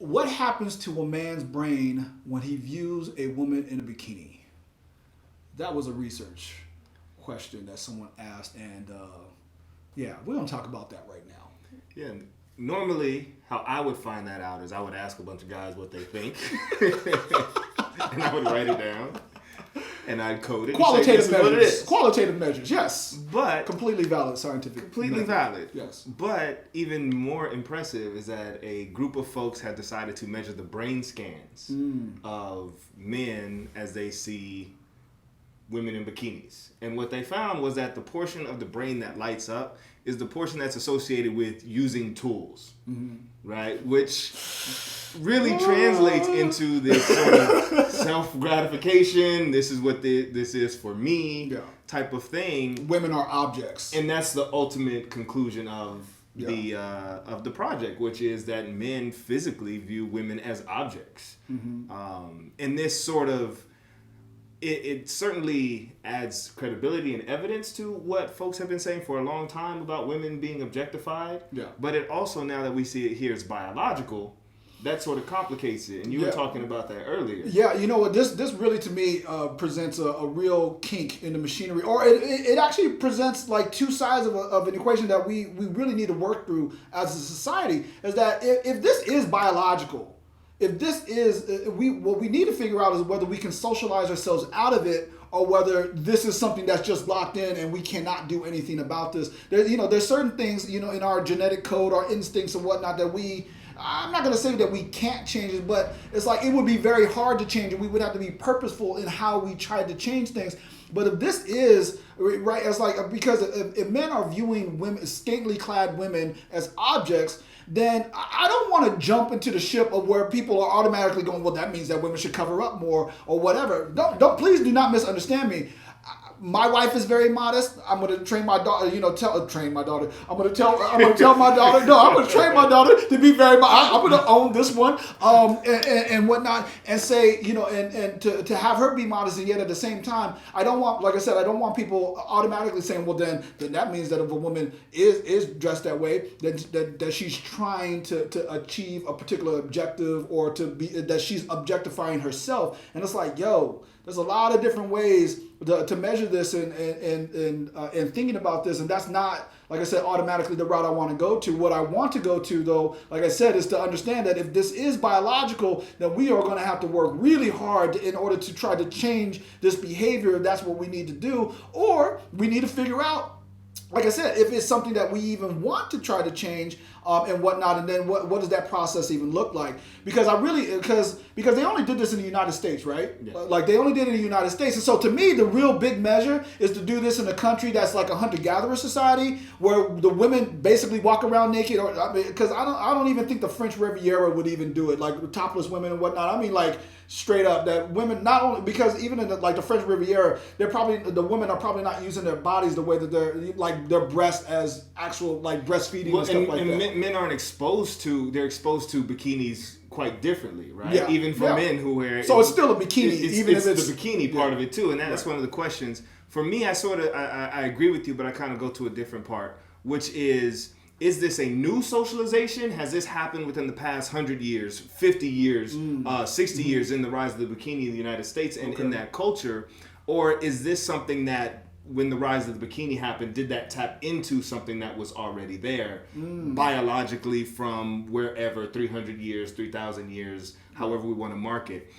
What happens to a man's brain when he views a woman in a bikini? That was a research question that someone asked, and yeah, we're gonna talk about that right now. Yeah. Normally, how I would find that out is I would ask a bunch of guys what they think, and I would write it down, and I'd code it. Qualitative and say, this measures. is what it is. Qualitative measures. Yes. But Completely valid scientific. completely method. valid. Yes. But even more impressive is that a group of folks had decided to measure the brain scans of men as they see women in bikinis. And what they found was that the portion of the brain that lights up is the portion that's associated with using tools, right? Which really translates into this sort of self-gratification. This is what this is for me type of thing. Women are objects. And that's the ultimate conclusion of the project, which is that men physically view women as objects. And this sort of it certainly adds credibility and evidence to what folks have been saying for a long time about women being objectified. Yeah. But it also, now that we see it here as biological, that sort of complicates it. And you were talking about that earlier. Yeah, you know what? This really to me presents a real kink in the machinery, or it actually presents like two sides of an equation that we really need to work through as a society. Is that if this is biological, if this is what we need to figure out is whether we can socialize ourselves out of it, or whether this is something that's just locked in and we cannot do anything about this. There's certain things in our genetic code, our instincts and whatnot that I'm not going to say that we can't change it, but it's like it would be very hard to change it. We would have to be purposeful in how we try to change things. But if this is right, it's like, because if men are viewing women, scantily clad women, as objects, then I don't want to jump into the ship of where people are automatically going, well, that means that women should cover up more or whatever. Please do not misunderstand me. My wife is very modest. I'm going to train my daughter, train my daughter. I'm going to tell my daughter, no, I'm going to train my daughter to be very modest. I'm going to own this one, and whatnot, and say, and to have her be modest, and yet at the same time, I don't want, like I said, I don't want people automatically saying, well, then that means that if a woman is dressed that way, that she's trying to achieve a particular objective, or that she's objectifying herself. And it's like, yo, there's a lot of different ways to measure this and thinking about this, and that's not, like I said, automatically the route I want to go to. What I want to go to, though, like I said, is to understand that if this is biological, then we are going to have to work really hard in order to try to change this behavior, if that's what we need to do, or we need to figure out, like I said, if it's something that we even want to try to change and whatnot, and then what does that process even look like? Because because they only did this in the United States, right? Yeah. Like they only did it in the United States. And so to me, the real big measure is to do this in a country that's like a hunter-gatherer society, where the women basically walk around naked, or because I don't even think the French Riviera would even do it, like topless women and whatnot. I mean, like, straight up, that women, not only because even in the French Riviera, the women are probably not using their bodies the way that their breasts as actual like breastfeeding and stuff like that. Men aren't exposed to bikinis quite differently, right? Yeah. Even for men who wear, so it's still a bikini, even if it's the bikini part of it too, and that's one of the questions for me. I agree with you, but I kind of go to a different part, which is this a new socialization? Has this happened within the past 100 years, 50 years, 60 years in the rise of the bikini in the United States and in that culture? Or is this something that, when the rise of the bikini happened, did that tap into something that was already there biologically from wherever, 300 years, 3,000 years, however we want to mark it?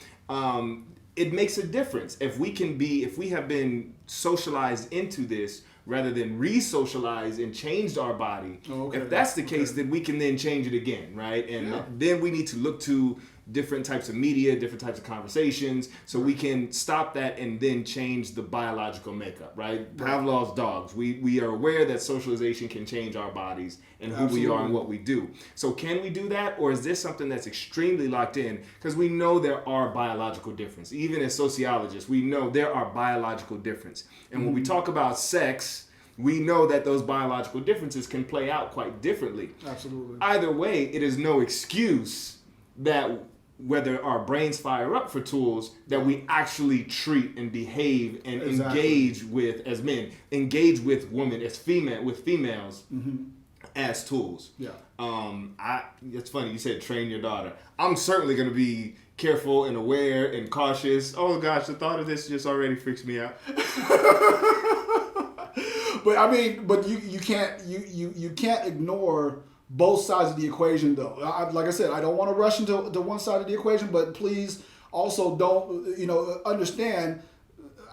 It makes a difference if we have been socialized into this, rather than re-socialize and changed our body. If that's the case, then we can then change it again, right? And then we need to look to different types of media, different types of conversations, so we can stop that and then change the biological makeup, right? Pavlov's dogs. We are aware that socialization can change our bodies and who we are and what we do. So can we do that, or is this something that's extremely locked in? Because we know there are biological differences. Even as sociologists, we know there are biological differences. And when we talk about sex, we know that those biological differences can play out quite differently. Absolutely. Either way, it is no excuse that whether our brains fire up for tools that we actually treat and behave and engage with as men, engage with women as females as tools. Yeah. It's funny you said train your daughter. I'm certainly going to be careful and aware and cautious. Oh gosh, the thought of this just already freaks me out. But I mean, but you can't ignore both sides of the equation, though. Like I said, I don't want to rush into one side of the equation, but please also don't, understand.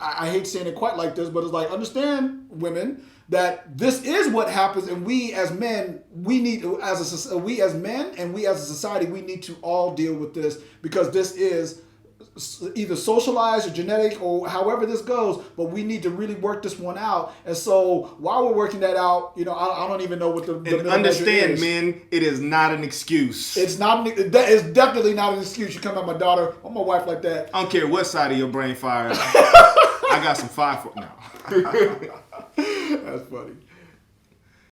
I hate saying it quite like this, but it's like, understand, women, that this is what happens, and we as men, we as men and we as a society, we need to all deal with this, because this is either socialized or genetic or however this goes, but we need to really work this one out. And so while we're working that out, I don't even know what the middle understand, is. Men, it is not an excuse. It's definitely not an excuse. You come at my daughter or my wife like that. I don't care what side of your brain fires. I got some fire for now. That's funny.